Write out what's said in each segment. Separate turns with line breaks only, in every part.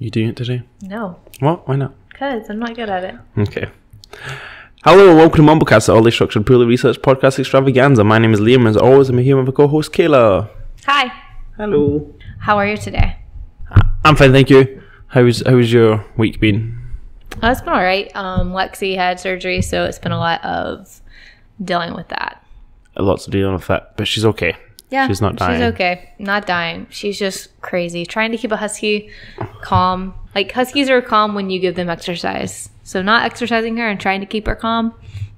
You doing it today?
No.
What? Why not?
Because I'm not good at it.
Okay. Hello and welcome to Mumblecast, the oddly structured, poorly researched podcast extravaganza. My name is Liam, and as always, I'm here with my co-host Kayla.
Hi.
Hello.
How are you today?
I'm fine, thank you. How's your week been?
Oh, it's been alright. Lexi had surgery, so it's been a lot of dealing with that.
Lots of dealing with that, but she's okay.
Yeah,
she's not dying.
She's okay. Not dying. She's just crazy. Trying to keep a husky calm. Like, huskies are calm when you give them exercise. So not exercising her and trying to keep her calm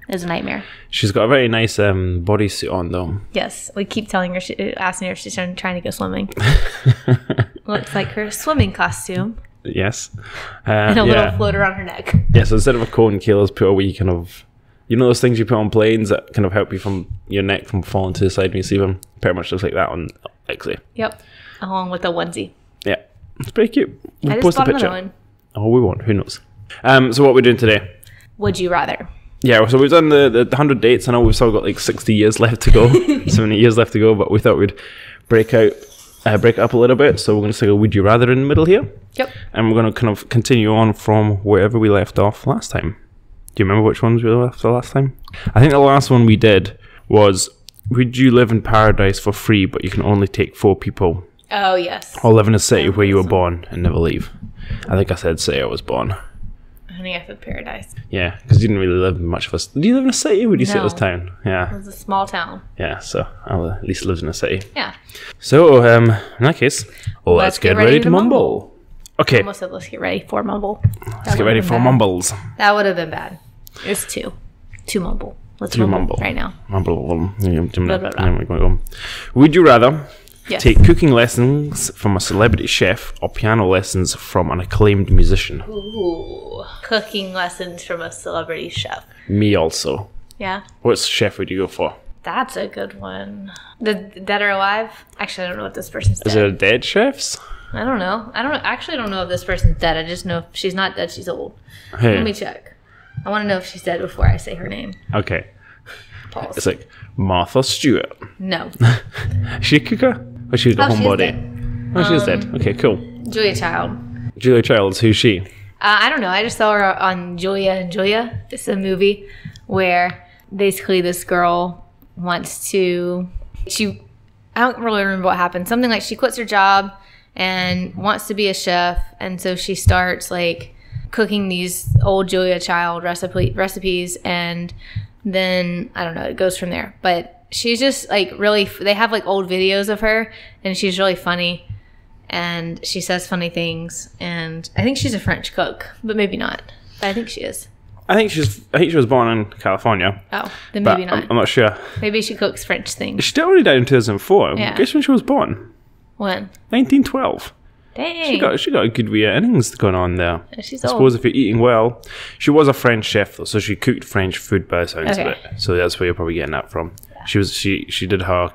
is a nightmare.
She's got a very nice bodysuit on, though.
Yes. We keep telling her, asking her if she's trying to go swimming. Looks like her swimming costume.
Yes.
And a little float around her neck.
Yeah, so instead of a cone, Kayla's put a wee kind of... You know those things you put on planes that kind of help you from your neck from falling to the side when you see them? Pretty much looks like that on Lexi.
Yep. Along with a onesie.
Yeah. It's pretty cute. We'll
I just
post a
bought
picture.
another one.
Oh, we won't. Who knows? So what we're doing today?
Would you rather?
Yeah, so we've done the 100 dates. I know we've still got like 60 years left to go. So many years left to go, but we thought we'd break it up a little bit. So we're going to stick a would you rather in the middle here.
Yep.
And we're going to kind of continue on from wherever we left off last time. Do you remember which ones we left the last time? I think the last one we did was, would you live in paradise for free, but you can only take 4 people?
Oh, yes.
Or live in a city where you were born and never leave. I think I said city I was born.
I think I said paradise.
Yeah, because you didn't really live in much of a... Do you live in a city or would you say it was town? Yeah.
It was a small town.
Yeah, so I at least lived in a city.
Yeah.
So, in that case, let's get ready to mumble. Okay.
I almost said let's get ready for mumble.
Let's get ready for mumbles.
That would have been bad. It's 2. 2 mumble. Let's
mumble
right now.
Mumble.
Blah, blah, blah.
Would you rather
Yes.
take cooking lessons from a celebrity chef or piano lessons from an acclaimed musician?
Ooh. Cooking lessons from a celebrity chef.
Me also.
Yeah.
What chef would you go for?
That's a good one. The dead or alive? Actually, I don't know if this person's dead.
Is there dead chefs?
I don't know. I don't know if this person's dead. I just know if she's not dead, she's old.
Hey.
Let me check. I want to know if she's dead before I say her name.
Okay.
Pause.
It's like Martha Stewart.
No.
Is she a cooker? Or she's a homebody? Oh, she's dead. Okay, cool.
Julia Child.
Julia Childs, who's she?
I don't know. I just saw her on Julia and Julia. It's a movie where basically this girl wants to... I don't really remember what happened. Something like she quits her job and wants to be a chef. And so she starts like cooking these old Julia Child recipes. And then, I don't know, it goes from there. But she's just like really... They have like old videos of her and she's really funny. And she says funny things, and I think she's a French cook, but maybe not. But I think she is.
I think she was born in California.
Oh, then maybe not.
I'm not sure.
Maybe she cooks French things.
She already died in 2004.
Yeah.
Guess when she was born?
When?
1912.
Dang.
She got a good wee innings going on there.
She's
I
old.
suppose if you're eating well. She was a French chef though, so she cooked French food by the sounds of it. So that's where you're probably getting that from. Yeah. She did her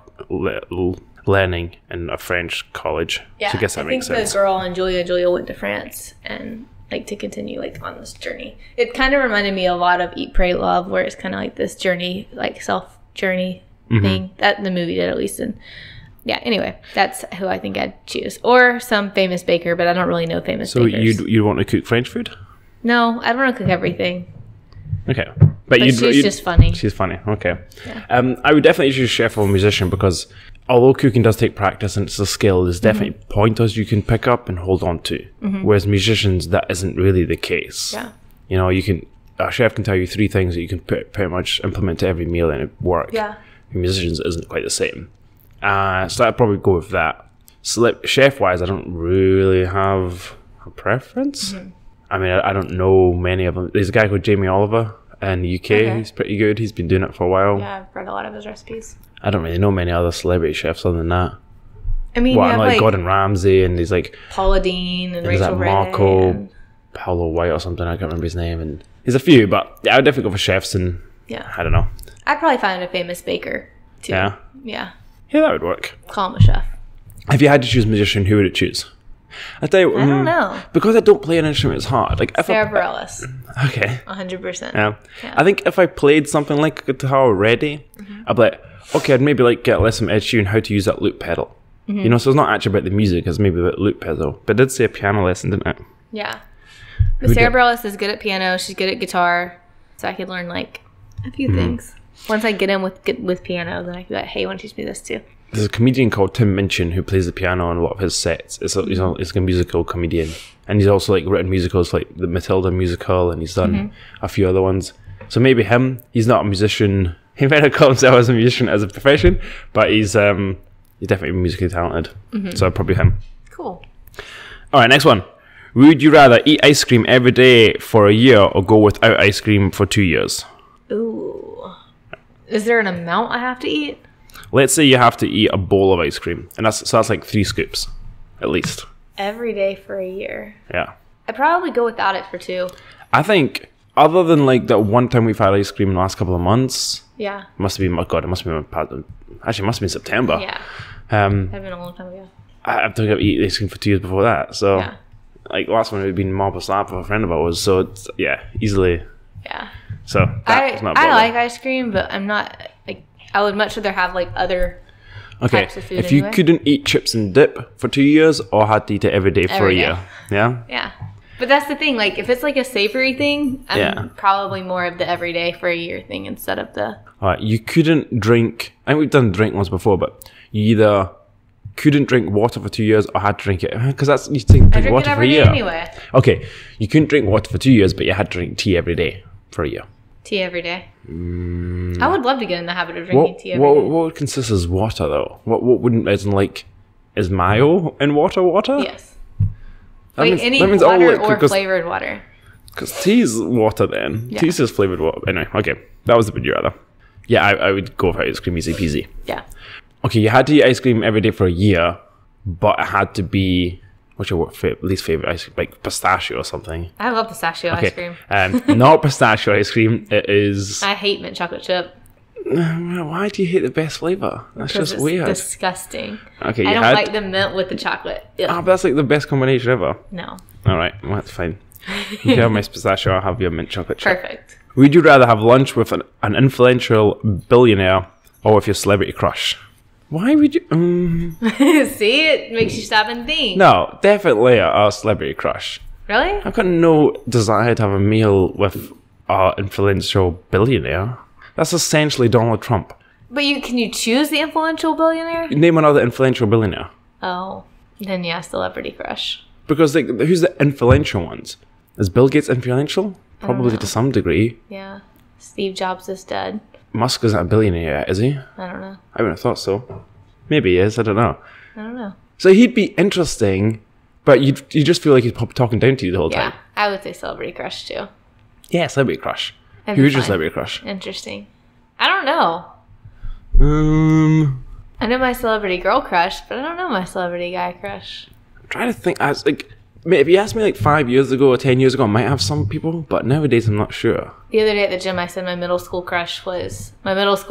learning in a French college.
Yeah,
so I guess that makes sense.
I think the girl and Julia went to France and like to continue like on this journey. It kind of reminded me a lot of Eat, Pray, Love, where it's kind of like this journey, like self journey thing that the movie did at least. And yeah, anyway, that's who I think I'd choose, or some famous baker, but I don't really know famous bakers.
So you'd want to cook French food?
No, I don't want to cook everything.
Okay, but
she's just funny.
She's funny. Okay.
Yeah.
I would definitely choose chef or musician because although cooking does take practice and it's a skill, there's definitely pointers you can pick up and hold on to. Whereas musicians, that isn't really the case.
Yeah.
You know, a chef can tell you 3 things that you can pretty much implement to every meal and it work.
Yeah.
Musicians isn't quite the same. So I'd probably go with that. Chef wise, I don't really have a preference. I mean, I don't know many of them. There's a guy called Jamie Oliver in the UK. Okay. He's pretty good. He's been doing it for a while.
Yeah, I've read a lot of his recipes.
I don't really know many other celebrity chefs other than that.
I mean,
like Gordon Ramsay and he's like
Paula Deen and Rachel Ray.
Marco Paolo White or something. I can't remember his name. And there's a few, but yeah, I would definitely go for chefs and I don't know.
I'd probably find a famous baker too.
Yeah?
Yeah.
Yeah, that would work.
Call him a chef.
If you had to choose a musician, who would it choose? I tell you,
I don't know.
Because I don't play an instrument, it's hard. Like
Sarah Bareilles.
Okay.
100%.
Yeah. I think if I played something like a guitar already, I'd be like, okay, I'd maybe like get a lesson from Ed Sheeran how to use that loop pedal. You know, so it's not actually about the music, it's maybe about the loop pedal. But it did say a piano lesson, didn't it?
Yeah.
Who
But Sarah
did-
Bareilles is good at piano. She's good at guitar. So I could learn like a few things. Once I get in with piano, then I can be like, hey, you want to teach me this too?
There's a comedian called Tim Minchin who plays the piano on a lot of his sets. He's a musical comedian, and he's also like written musicals like the Matilda musical, and he's done a few other ones. So maybe him. He's not a musician. He might not call himself as a musician as a profession, but he's definitely musically talented. So probably him.
Cool.
All right, next one. Would you rather eat ice cream every day for a year or go without ice cream for 2 years?
Ooh. Is there an amount I have to eat?
Let's say you have to eat a bowl of ice cream, and that's like 3 scoops, at least.
Every day for a year.
Yeah.
I'd probably go without it for 2.
I think, other than like that one time we've had ice cream in the last couple of months,
Yeah.
it must have been September.
Yeah.
Um,
That'd been a long time ago.
I don't think I've eaten ice cream for 2 years before that. So,
Yeah.
like, last one would have been Marble Slab with a friend of ours. So, it's, yeah, easily.
Yeah.
So, that's not a
I
bother.
like ice cream, but I'm not, like, I would much rather have, like, other
Okay,
types of food
if you
anyway.
couldn't eat chips and dip for 2 years or had to eat it every day for
Every
a
day.
year. Yeah?
Yeah. But that's the thing. Like, if it's like a savory thing, I'm
Yeah.
probably more of the everyday for a year thing instead of the.
All right, you couldn't drink. I think we've done drink ones before, but you either couldn't drink water for 2 years or had to drink it because that's you think
I
drink
drink
water
it
for a
every day
year.
anyway.
Okay, you couldn't drink water for 2 years, but you had to drink tea every day for a year.
Tea every day. I would love to get in the habit of drinking tea every day.
What would consist as water though? What wouldn't as in like is mayo in water?
Yes.
That
Wait,
means-
any
that means all
water
liquid
or
goes-
flavored water.
Because tea's water then.
Yeah.
Tea's just flavored water. Anyway, okay. That was the bit you rather. Yeah, I would go for ice cream easy peasy.
Yeah.
Okay, you had to eat ice cream every day for a year, but it had to be, what's your least favorite ice cream? Like pistachio or something.
I love pistachio ice cream.
Not pistachio ice cream. It is...
I hate mint chocolate chip.
Why do you hate the best flavor? That's
Because
just
it's
weird.
disgusting.
Okay,
I
you
don't
had...
like the mint with the chocolate. Ugh.
but that's like the best combination ever.
No.
All right, well, that's fine. You can have my pistachio, I'll have your mint chocolate chip.
Perfect.
Would you rather have lunch with an influential billionaire or with your celebrity crush? Why would you...
See, it makes you stop and think.
No, definitely a celebrity crush.
Really?
I've got no desire to have a meal with an influential billionaire. That's essentially Donald Trump.
But can you choose the influential billionaire?
Name another influential billionaire.
Oh, then yeah, celebrity crush.
Because like, who's the influential ones? Is Bill Gates influential? Probably to some degree.
Yeah. Steve Jobs is dead.
Musk isn't a billionaire yet, is he?
I don't know.
I wouldn't have thought so. Maybe he is, I don't know.
I don't know.
So he'd be interesting, but you just feel like he's probably talking down to you the whole
Yeah,
time.
I would say celebrity crush too.
Yeah, celebrity crush.
That'd be
Who's your
fine.
celebrity crush?
Interesting. I don't know. I know my celebrity girl crush, but I don't know my celebrity guy crush.
I'm trying to think. I was like, if you asked me like 5 years ago or 10 years ago, I might have some people, but nowadays I'm not sure.
The other day at the gym, I said my middle school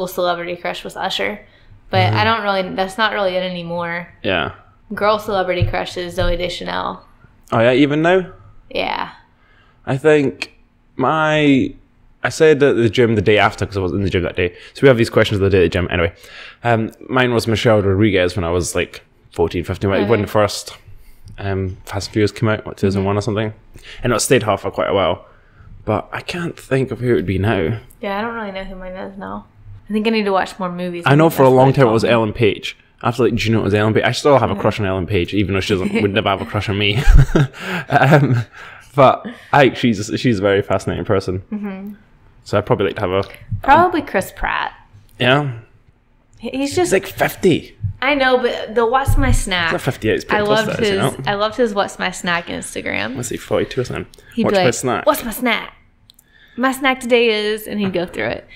celebrity crush was Usher, but I don't really. That's not really it anymore.
Yeah.
Girl celebrity crush is Zooey Deschanel.
Oh yeah, even now?
Yeah.
I think I said at the gym the day after because I was in the gym that day. So we have these questions the day at the gym. Anyway, mine was Michelle Rodriguez when I was like 14, 15, when the first Fast and Furious came out, 2001 or something. And it stayed hot for quite a while. But I can't think of who it would be now.
Yeah, I don't really know who mine is now. I think I need to watch more movies.
I know
think
for a
that's
long
what
time it
told
was
me.
Ellen Page. After like, do you know it was Ellen Page? I still have a crush on Ellen Page, even though she would never have a crush on me. But she's a very fascinating person. Mm-hmm. So I'd probably like to have a...
Probably Chris Pratt.
Yeah?
He's just...
He's like 50.
I know, but the What's My Snack...
It's not 58, it's pretty
I
close
loved
to that,
his.
you know?
I loved his What's My Snack Instagram.
Let's see, 42 or something.
He'd
What's
be
my
like,
snack?
What's my snack? My snack today is, and he'd go through it.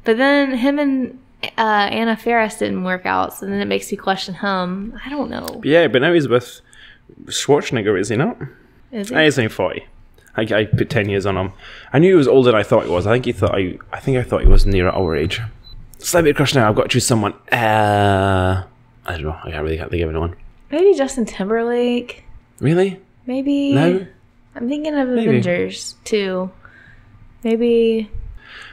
But then him and Anna Faris didn't work out, so then it makes me question him. I don't know.
Yeah, but now he's with Schwarzenegger, is he not?
Is he?
He's only 40. I put 10 years on him. I knew he was older than I thought he was. I thought he was near our age. Celebrity crush now. I've got to choose someone. I don't know. I can't think of anyone.
Maybe Justin Timberlake.
Really?
Maybe.
No?
I'm thinking of
Maybe.
Avengers too. Maybe.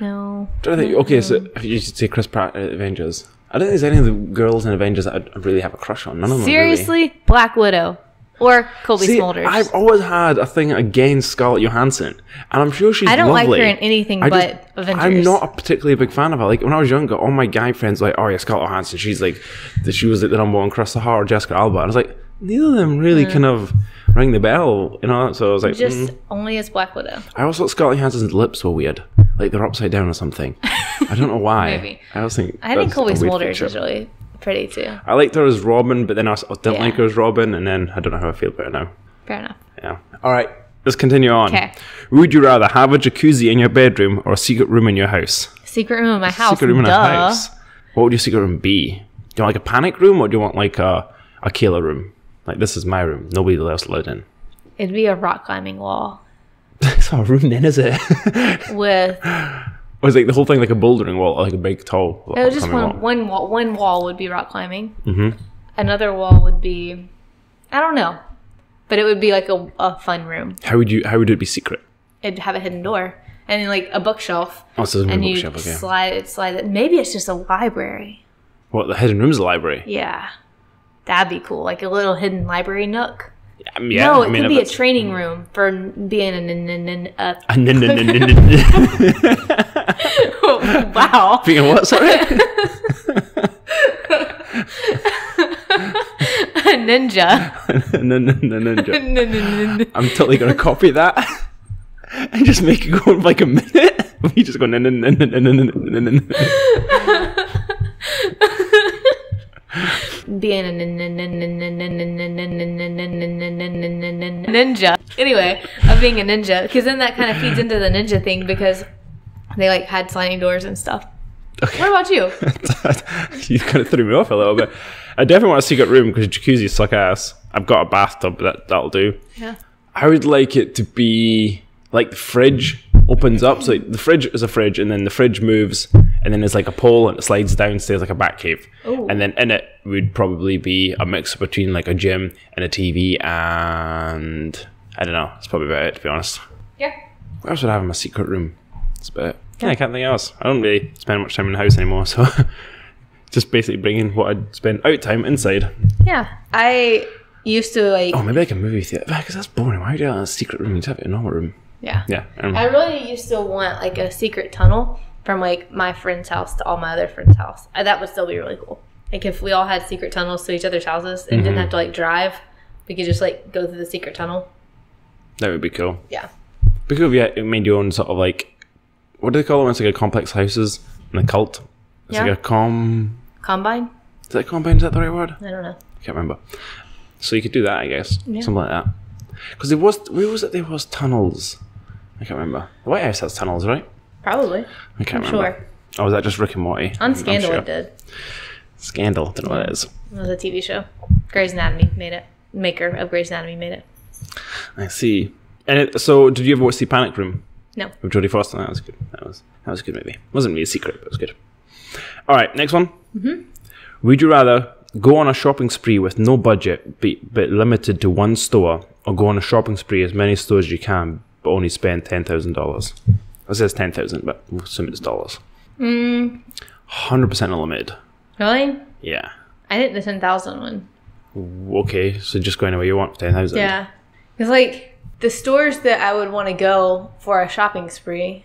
No.
Okay, so if you should say Chris Pratt at Avengers. I don't think there's any of the girls in Avengers that I really have a crush on. None of them
Seriously, Black Widow Or Colby Smulders.
I've always had a thing against Scarlett Johansson, and I'm sure she's
I don't
lovely.
like her in anything but Avengers.
I'm not a particularly big fan of her. Like, when I was younger, all my guy friends were like, oh yeah, Scarlett Johansson, she was like the number one crush of her, or Jessica Alba. And I was like, neither of them really kind of ring the bell, you know? So I was like,
just only as Black Widow.
I also thought Scarlett Johansson's lips were weird. Like, they're upside down or something. I don't know why.
Maybe.
I think
Colby Smulders is really pretty too.
I liked her as Robin, but then I didn't like her as Robin, and then I don't know how I feel about her now.
Fair enough.
Yeah. All right, let's continue on.
Okay.
Would you rather have a jacuzzi in your bedroom or a secret room in your house?
Secret room in my house.
Secret room in a house. What would your secret room be? Do you want like a panic room, or do you want like a killer room? Like, this is my room. Nobody else allowed in.
It'd be a rock climbing wall.
It's not a room then, is it?
With...
Or is like the whole thing like a bouldering wall, or like a big tall
It was just one wall. One wall would be rock climbing. Mm-hmm. Another wall would be... I don't know. But it would be like a fun room.
How would it be secret?
It'd have a hidden door. And like a bookshelf.
Oh, so there's a bookshelf,
okay. slide it. Maybe it's just a library.
What, the hidden room's a librry?
Yeah. That'd be cool. Like a little hidden library nook.
Yeah,
no, it could be a training room for being wow.
Being a what, sorry?
A ninja.
Ninja. I'm totally going to copy that and just make it go in like a minute. We just go
being a ninja. Anyway, of being a ninja, because then that kind of feeds into the ninja thing, because they like had sliding doors and stuff. Okay. What about you?
You kind of threw me off a little bit. I definitely want a secret room because jacuzzis suck ass. I've got a bathtub, but that'll do.
Yeah.
I would like it to be like the fridge opens up. So the fridge is a fridge, and then the fridge moves, and then there's like a pole, and it slides downstairs like a bat cave. Ooh. And then in it would probably be a mix between like a gym and a TV, and I don't know. That's probably about it, to be honest.
Yeah.
What else would I have in my secret room? That's about it. Yeah, I can't think else. I don't really spend much time in the house anymore, so just basically bringing what I'd spend out time inside.
Yeah. I used to like...
Oh, maybe like a movie theater. Because that's boring. Why would you have a secret room? You'd have it in a normal room.
Yeah.
Yeah.
I really used to want like a secret tunnel from like my friend's house to all my other friends' house. That would still be really cool. Like if we all had secret tunnels to each other's houses and didn't have to like drive, we could just like go through the secret tunnel. That
would be cool.
Yeah.
Be cool if you made your own sort of like, what do they call it when it's like a complex houses in a cult? It's like a
combine?
Is that combine? Is that the right word?
I don't know.
I can't remember. So you could do that, I guess.
Yeah.
Something like that. Because there was tunnels. I can't remember. The White House has tunnels, right?
Probably.
I can't remember.
Sure.
Oh, was that just Rick and Morty?
On Scandal it did.
Scandal? Don't know what it is.
It was a TV show. Grey's Anatomy made it. Maker of Grey's Anatomy made it.
I see. And so, did you ever watch The Panic Room?
No.
With Jodie Foster? That was good. That was a good movie. It wasn't really a secret, but it was good. All right, next one. Mm-hmm. Would you rather go on a shopping spree with no budget, but limited to one store, or go on a shopping spree as many stores as you can, but only spend $10,000? It says 10,000, but we'll assume it's dollars. 100% unlimited.
Really?
Yeah.
I did the 10,000 one.
Okay, so just go anywhere you want for 10,000.
Yeah. Because like the stores that I would want to go for a shopping spree,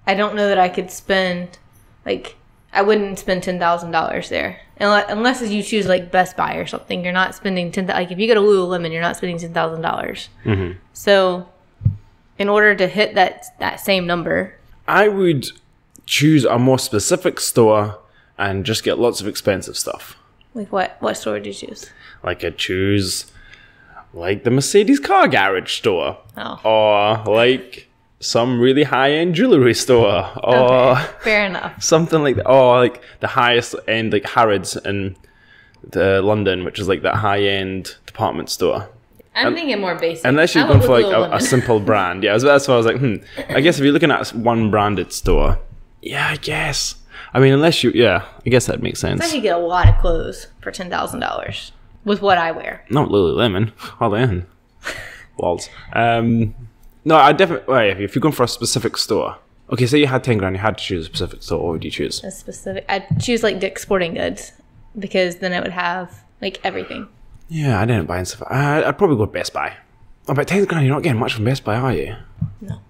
I don't know that I could spend, like, I wouldn't spend $10,000 there. Unless you choose like Best Buy or something. You're not spending like if you go to Lululemon, you're not spending $10,000. Mm-hmm. So in order to hit that same number,
I would choose a more specific store and just get lots of expensive stuff.
Like what store would you choose?
Like I'd choose like the Mercedes car garage store.
Oh.
Or like some really high-end jewelry store. Or
okay, fair enough.
Something like that. Or like the highest end, like Harrods in London, which is like that high-end department store.
I'm thinking more basic.
Unless you're going for like a simple brand. Yeah, that's why I was like, I guess if you're looking at one branded store, yeah, I guess. I mean, I guess that makes sense.
I could get a lot of clothes for $10,000 with what I wear.
Not Lululemon. All in. Walls. No, I definitely, if you're going for a specific store. Okay, say you had 10 grand, you had to choose a specific store. What would you choose?
I'd choose like Dick's Sporting Goods because then it would have like everything.
Yeah, I didn't buy stuff. I'd probably go to Best Buy. Oh, but 10 grand, you're not getting much from Best Buy, are you?
No.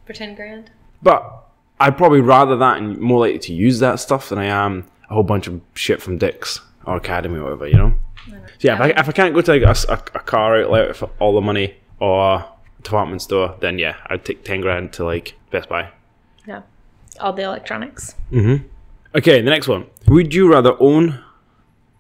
For 10 grand?
But I'd probably rather that and more likely to use that stuff than I am a whole bunch of shit from Dick's or Academy or whatever, you know? So yeah, if I can't go to like a car outlet for all the money or a department store, then yeah, I'd take 10 grand to like Best Buy.
Yeah. All the electronics.
Okay, the next one. Would you rather own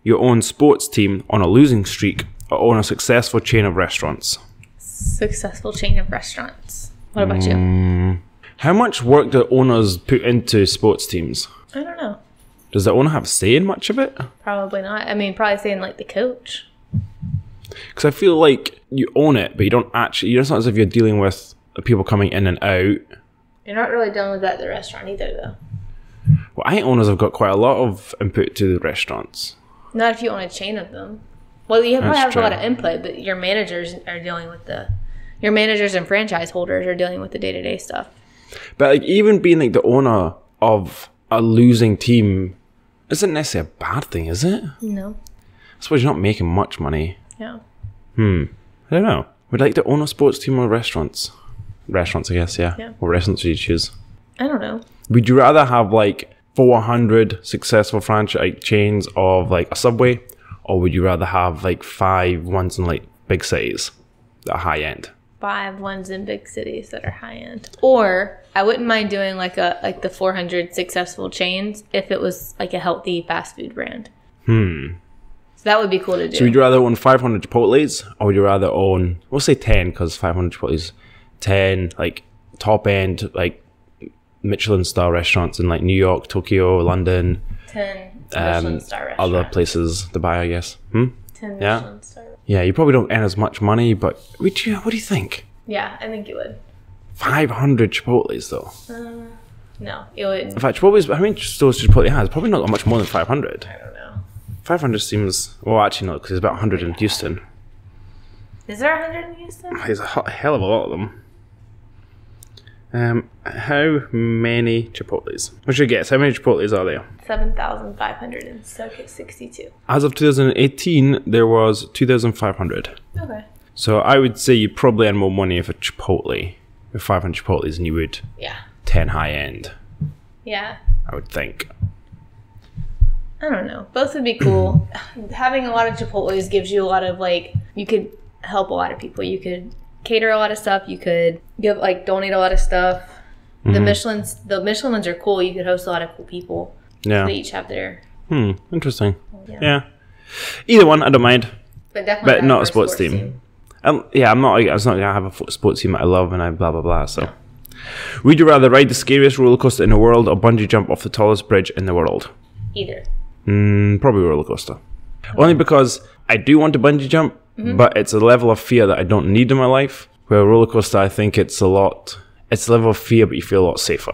your own sports team on a losing streak or own a successful chain of restaurants?
Successful chain of restaurants. What about you?
How much work do owners put into sports teams?
I don't know.
Does the owner have a say in much of it?
Probably not. I mean, probably saying like the coach.
Because I feel like you own it, but you don't actually. It's not as if you're dealing with the people coming in and out.
You're not really dealing with that at the restaurant either, though.
Well, I think owners have got quite a lot of input to the restaurants.
Not if you own a chain of them. Well, you probably have
true.
a lot of input, but your managers are dealing with your managers and franchise holders are dealing with the day-to-day stuff.
But like even being like the owner of a losing team isn't necessarily a bad thing, is it?
No.
I suppose you're not making much money.
Yeah.
I don't know. Would you like to own a sports team or restaurants? Restaurants, I guess, yeah. What restaurants would you choose?
I don't know.
Would you rather have like 400 successful franchise chains of like a Subway, or would you rather have like 5 ones in like big cities that are high end?
5 ones in big cities that are high end. Or I wouldn't mind doing like the 400 successful chains if it was like a healthy fast food brand. So that would be cool to do.
So would you rather own 500 Chipotles, or would you rather own, we'll say 10 because 500 Chipotles, 10 like top end like Michelin star restaurants in like New York, Tokyo, London,
10 Michelin star restaurants.
other places, Dubai, I guess.
10 Michelin star.
Yeah, you probably don't earn as much money, but what do you think?
Yeah, I think you would.
500 Chipotles though.
No, it would.
In fact, Chipotle's, how many stores Chipotle has? Probably not got much more than 500.
I don't know.
500 seems, well actually no, because there's about 100 in Houston.
Is there 100 in Houston?
There's a hell of a lot of them. How many Chipotles? What's your guess? How many Chipotles are there?
7,562.
As of 2018, there was 2,500.
Okay.
So I would say you probably earn more money for Chipotle with 500 Chipotles than you would 10 high end.
Yeah.
I would think.
I don't know. Both would be cool. Having a lot of Chipotles gives you a lot of like, you could help a lot of people. You could cater a lot of stuff. You could give like donate a lot of stuff. The Michelin ones are cool. You could host a lot of cool people.
Yeah.
They each have their.
Interesting. Yeah. Either one, I don't mind.
But definitely.
But not a sports team. Yeah, I'm not gonna have a sports team that I love and I blah blah blah. So, would you rather ride the scariest roller coaster in the world or bungee jump off the tallest bridge in the world?
Either.
Probably roller coaster. Only because I do want to bungee jump, but it's a level of fear that I don't need in my life. Where a roller coaster, I think it's a level of fear, but you feel a lot safer.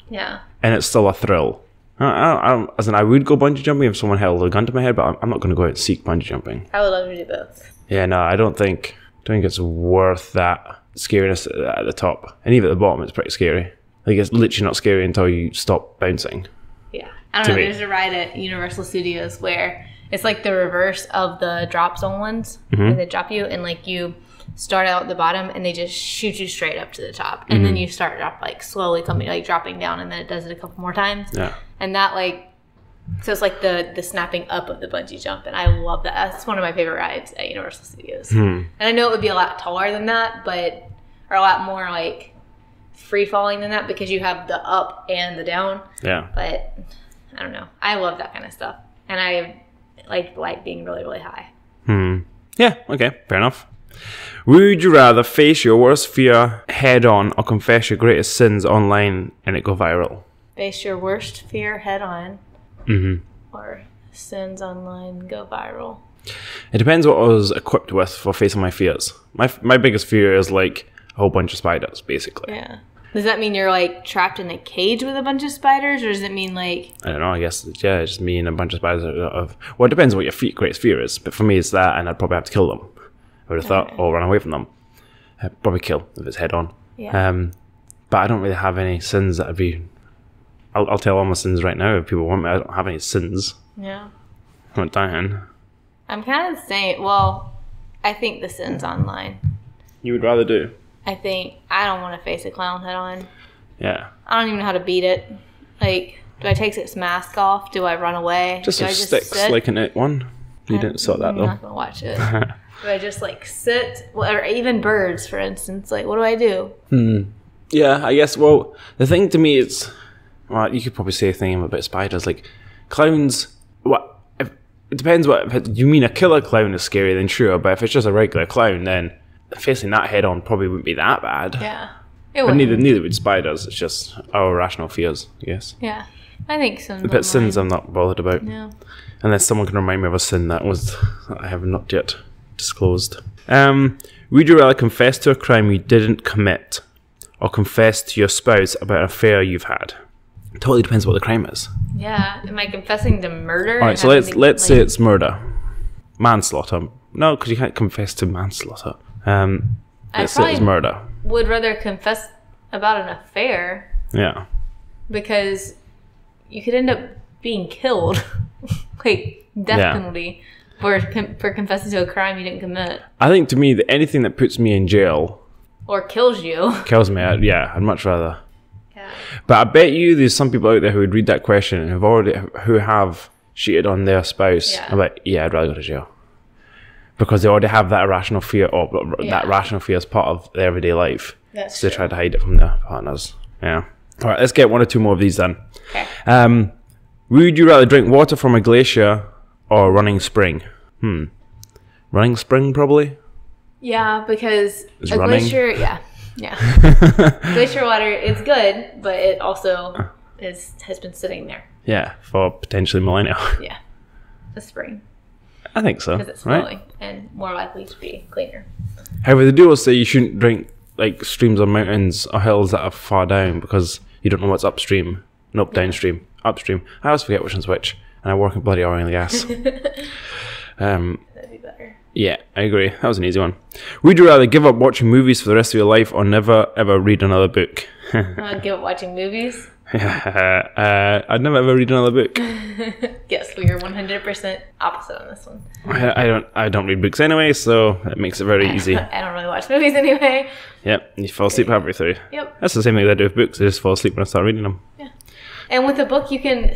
Yeah.
And it's still a thrill. I would go bungee jumping if someone held a gun to my head, but I'm not going to go out and seek bungee jumping.
I would love to do both.
Yeah, no, I don't think it's worth that scariness at the top. And even at the bottom, it's pretty scary. Like, it's literally not scary until you stop bouncing.
Yeah. I don't know. There's a ride at Universal Studios where it's like the reverse of the drop zone ones. Where they drop you and like you start out at the bottom and they just shoot you straight up to the top. And then you start up like slowly coming, like dropping down, and then it does it a couple more times. Yeah. And that like, so it's like the snapping up of the bungee jump. And I love that. That's one of my favorite rides at Universal Studios. And I know it would be a lot taller than that, or a lot more like free falling than that because you have the up and the down. Yeah. But I don't know. I love that kind of stuff. And I like being really, really high.
Yeah, okay, fair enough. Would you rather face your worst fear head on or confess your greatest sins online and it go viral?
Face your worst fear head on or sins online go viral.
It depends what I was equipped with for facing my fears. My biggest fear is like a whole bunch of spiders, basically.
Yeah. Does that mean you're like trapped in a cage with a bunch of spiders, or does it mean like...
I don't know, I guess, yeah, it's just me and a bunch of spiders. Well, it depends what your greatest fear is, but for me it's that, and I'd probably have to kill them. I would have thought, or run away from them. I'd probably kill if it's head on. Yeah. But I don't really have any sins that would be... I'll tell all my sins right now if people want me. I don't have any sins.
Yeah.
I'm not dying.
I'm kind of saying, well, I think this ends online.
You would rather do?
I don't want to face a clown head on.
Yeah.
I don't even know how to beat it. Like, do I take its mask off? Do I run away?
Just with sticks, like an It one. You didn't sort that, though.
I'm not going to watch it. Do I just, like, sit? Or even birds, for instance. Like, what do I do?
Yeah, I guess, well, the thing to me is, well, you could probably say a thing about spiders. Like, clowns, it depends if you mean a killer clown is scary, then sure. But if it's just a regular clown, then facing that head on probably wouldn't be that bad.
Yeah.
But neither would spiders. It's just our irrational fears, I guess.
Yeah. I think so.
But sins I'm not bothered about.
No.
Unless someone can remind me of a sin that I have not yet disclosed. Would you rather confess to a crime you didn't commit or confess to your spouse about an affair you've had? It totally depends what the crime is.
Yeah. Am I confessing to murder?
All right, so let's say it's murder. Manslaughter. No, because you can't confess to manslaughter. Let's say it's murder.
Would rather confess about an affair.
Yeah.
Because you could end up being killed. Like, death penalty for confessing to a crime you didn't commit.
I think to me, anything that puts me in jail...
Or kills you.
Kills me, I'd much rather.
Yeah.
But I bet you there's some people out there who would read that question and who have cheated on their spouse.
Yeah.
I'm like, I'd rather go to jail. Because they already have that irrational fear, or that rational fear as part of their everyday life.
That's
so they try to hide it from their partners. Yeah. All right, let's get one or two more of these then.
Okay.
Would you rather drink water from a glacier or a running spring? Running spring, probably?
Yeah, because
Is
a
running?
glacier, yeah. Glacier water, it's good, but it also has been sitting there.
Yeah, for potentially millennia.
Yeah. A spring.
I think so.
Because it's flowing and more likely to be cleaner.
However, they do also say you shouldn't drink like streams or mountains or hills that are far down because you don't know what's upstream. Nope, downstream. Upstream. I always forget which one's which. And I work in bloody oil and gas.
That'd be better.
Yeah, I agree. That was an easy one. Would you rather give up watching movies for the rest of your life or never ever read another book?
Give up watching movies?
I'd never ever read another book.
Yes, we are 100% opposite on this one.
I don't read books anyway, so it makes it very easy.
I don't really watch movies anyway.
Yep, you fall asleep halfway through.
Yep.
That's the same thing I do with books. I just fall asleep when I start reading them.
Yeah. And with a book, you can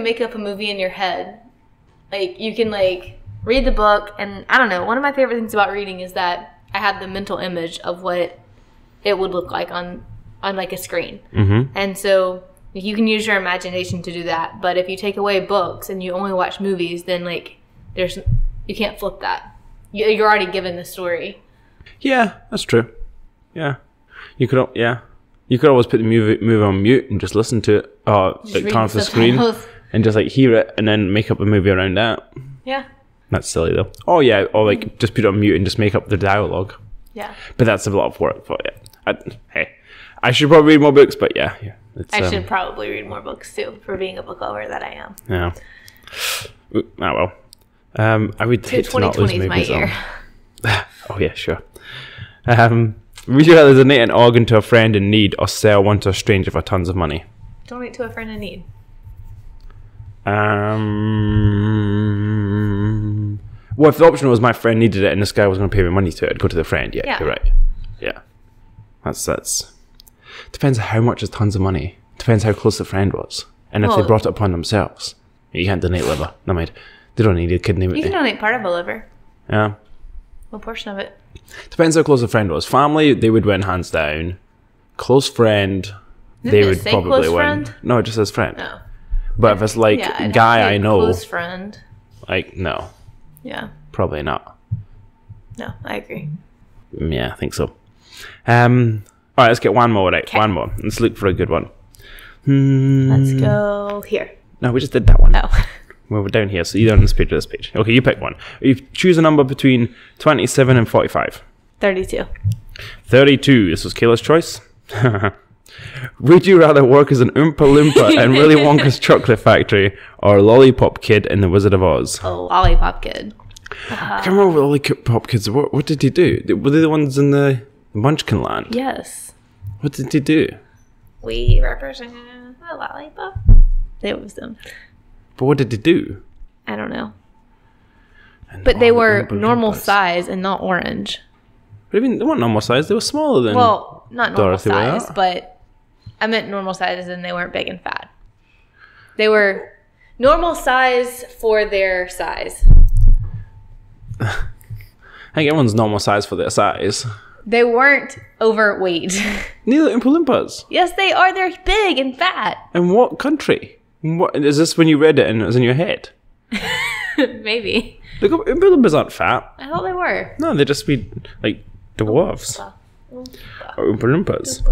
make up a movie in your head. Like, you can, like, read the book, and I don't know, one of my favorite things about reading is that I have the mental image of what it would look like on like a screen. Mm-hmm. And so you can use your imagination to do that. But if you take away books and you only watch movies, then like you can't flip that. You're already given the story. Yeah,
that's true. Yeah, you could always put the movie on mute and just listen to it, or like turn off the screen and just like hear it, and then make up a movie around that.
Yeah,
that's silly though. Oh yeah, or like just put it on mute and just make up the dialogue.
Yeah,
but that's a lot of work for it. Hey, I should probably read more books, but yeah.
I should probably read more books too, for being a book lover that I am.
Yeah. Oh well. I would hate to not lose movies. 2020 is my year. Oh yeah, sure. Would you rather donate an organ to a friend in need or sell one to a stranger for tons of money?
Donate to a friend in need.
Well, if the option was my friend needed it and this guy was going to pay me money to it, I'd go to the friend. Yeah, you're right. Yeah. That's depends how much is tons of money. Depends how close the friend was. And if they brought it upon themselves. You can't donate liver. No mind. They don't need a kidney.
You can donate part of a liver.
Yeah.
What portion of it?
Depends how close the friend was. Family, they would win hands down. Close friend, they would probably win. Friend? No, it just says friend. No. But if it's like guy I know.
Close friend.
Like, no.
Yeah.
Probably not.
No, I agree.
Yeah, I think so. Alright, let's get one more, right? One more. Let's look for a good one.
Let's go here.
No, we just did that one.
Oh.
Well, we're down here, so either on this page or this page. Okay, you pick one. You choose a number between 27 and 45.
32.
32. This was Kayla's choice. Would you rather work as an Oompa Loompa in Willy Wonka's chocolate factory or a Lollipop kid in The Wizard of Oz?
Oh, Lollipop kid.
I can't remember what Lollipop kids were. What did he do? Were they the ones in the Munchkin Land?
Yes.
What did he do?
We represented a lollipop. It was them.
But what did he do?
I don't know. But they were
Oompa
normal
Loompas.
size and not orange.
What do you mean? They weren't normal size. They were smaller than.
Well, not normal
Dorothy, were
size,
they?
but I meant normal size and they weren't big and fat. They were normal size for their size.
I think everyone's normal size for their size.
They weren't overweight.
Neither Oompa Loompas.
Yes, they are. They're big and fat.
In what country? What is this when you read it and it was in your head?
Maybe.
Look, Oompa Loompas aren't fat.
I thought they were.
No, they just be like dwarves. Or Oompa Loompas.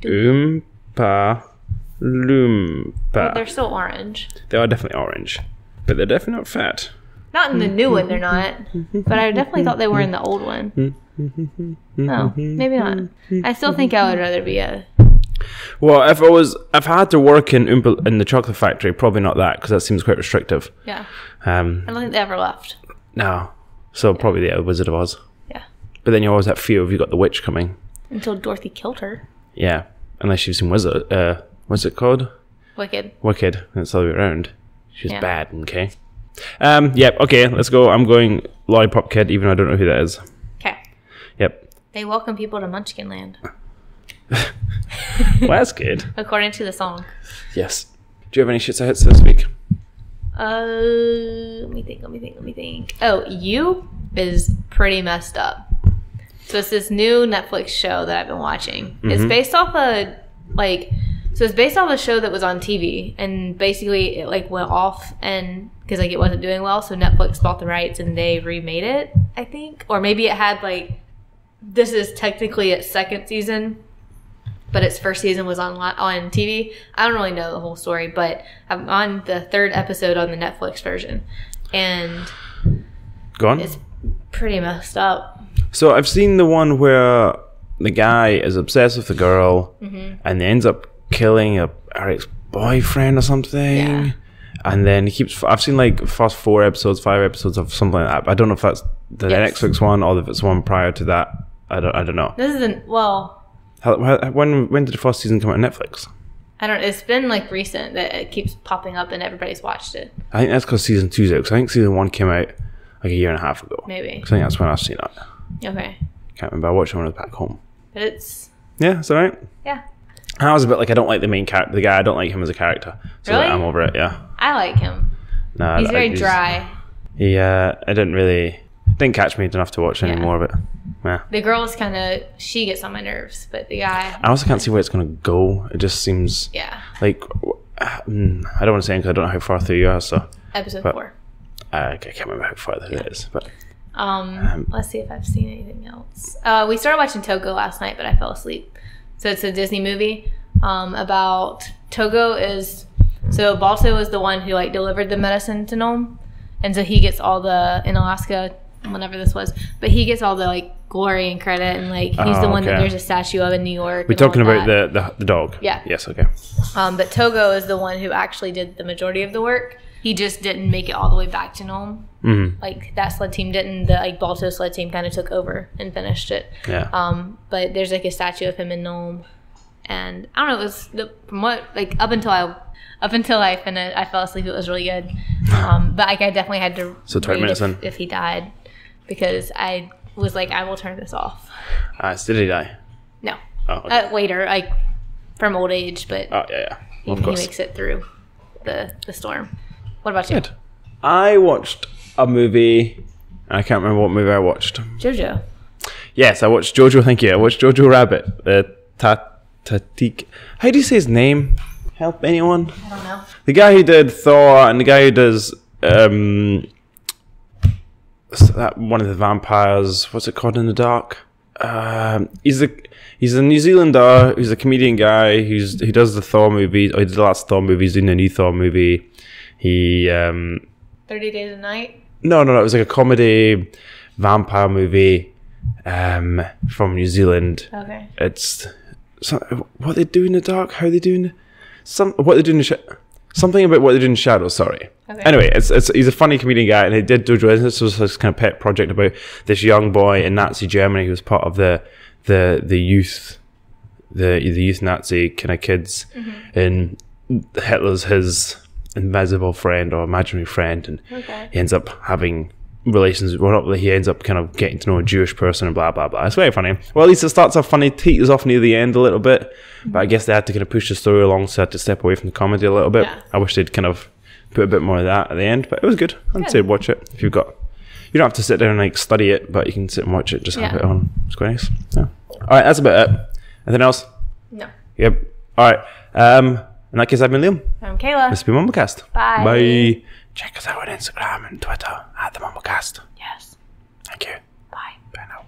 Oompa Loompa.
Well, they're still orange.
They are definitely orange, but they're definitely not fat.
Not in the new one, they're not. But I definitely thought they were in the old one. No, maybe not. I still think I would rather be a...
Well, if I had to work in the chocolate factory, probably not that, because that seems quite restrictive.
Yeah. I don't think they ever left.
No. So probably the Wizard of Oz.
Yeah.
But then you always have fear of you got the witch coming.
Until Dorothy killed her.
Yeah. Unless you've seen Wizard. What's it called?
Wicked.
Wicked. That's the other way around. She's
Yeah.
bad, okay? Yep, okay, let's go. I'm going Lollipop Kid, even though I don't know who that is.
Okay.
Yep.
They welcome people to Munchkin Land.
Well, that's good.
According to the song.
Yes. Do you have any shits or hits this week?
Let me think. Oh, You is pretty messed up. So it's this new Netflix show that I've been watching. It's based off a show that was on TV, and basically it like went off and because like it wasn't doing well, so Netflix bought the rights and they remade it, I think. Or maybe it had like, this is technically its second season, but its first season was on TV. I don't really know the whole story, but I'm on the third episode on the Netflix version, and
Go on.
it's pretty messed up.
So I've seen the one where the guy is obsessed with the girl and he ends up killing her ex-boyfriend or something.
Yeah.
And then he keeps... I've seen like first 4 episodes, 5 episodes of something like that. But I don't know if that's the
Yes.
Netflix one or if it's one prior to that. I don't know.
This isn't, well,
When did the first season come out on Netflix?
I don't, it's been like recent that it keeps popping up and everybody's watched it.
I think that's because season 2's out. Because I think season 1 came out like a year and a half ago.
Maybe.
'Cause I think that's when I've seen it.
Okay.
Can't remember. I watched it when I was back home.
But it's,
Yeah, is that right?
yeah.
I was a bit like, I don't like the main character, the guy. I don't like him as a character. So
Really?
I'm over it. Yeah.
I like him.
No,
He's very dry.
I didn't catch me enough to watch any
Yeah.
more of it. Yeah.
The girl's kind of, she gets on my nerves, but the guy,
I also can't see where it's going to go. It just seems
yeah.
like I don't want to say because I don't know how far through you are. So
Episode
but-
4.
I can't remember how far that it is. But
Let's see if I've seen anything else. We started watching Togo last night, but I fell asleep. So it's a Disney movie about Togo is, so Balto is the one who like delivered the medicine to Nome, and so he gets all the, in Alaska, whenever this was, but he gets all the like glory and credit, and like he's the one that
okay.
there's a statue of in New York.
we're
and all
talking
of
about
that.
the dog.
Yeah.
Yes. Okay.
But Togo is the one who actually did the majority of the work. He just didn't make it all the way back to Nome.
Mm-hmm.
Like that sled team didn't. The like Balto sled team kind of took over and finished it.
Yeah.
But there's like a statue of him in Nome, and I don't know. It was from what like up until I finished, I fell asleep. It was really good. But like I definitely had to.
So 20
read
minutes in.
if he died, because I was like, I will turn this off.
Did he die?
No.
Oh. Okay.
Later, like from old age, but
Oh yeah.
he,
Of
he
course.
makes it through the storm. What about you?
Good. I watched a movie. I can't remember what movie I watched.
Jojo.
Yes, I watched Jojo. Thank you. I watched Jojo Rabbit. Tatik. How do you say his name? Help anyone?
I don't know.
The guy who did Thor and the guy who does that one of the vampires. What's it called in the dark? He's a New Zealander. He's a comedian guy. He does the Thor movies. Or he did the last Thor movie. He's doing a new Thor movie. He
30 Days a Night?
No. It was like a comedy vampire movie from New Zealand.
Okay.
It's what they do in the dark. How they doing? What they do in the something about what they do in the shadows. Sorry.
Okay.
Anyway, he's a funny comedian guy, and he did Jojo. This was his kind of pet project about this young boy in Nazi Germany who was part of the youth Nazi kind of kids, and Hitler's his invisible friend or imaginary friend, and
Okay.
he ends up having relations. Well, not really. He ends up kind of getting to know a Jewish person and blah blah blah. It's very funny. Well, at least it starts off funny, teeters off near the end a little bit, but I guess they had to kind of push the story along, so I had to step away from the comedy a little bit.
Yeah.
I wish they'd kind of put a bit more of that at the end, but it was good. I'd say watch it if you've got. You don't have to sit down and like study it, but you can sit and watch it. Just have it on. It's quite nice. Yeah. All right, that's about it. Anything else?
No.
Yep. All right. In that case, I've been Liam.
I'm Kayla.
This has been Mumblecast.
Bye.
Bye. Check us out on Instagram and Twitter at the Mumblecast.
Yes.
Thank you.
Bye.
Bye now.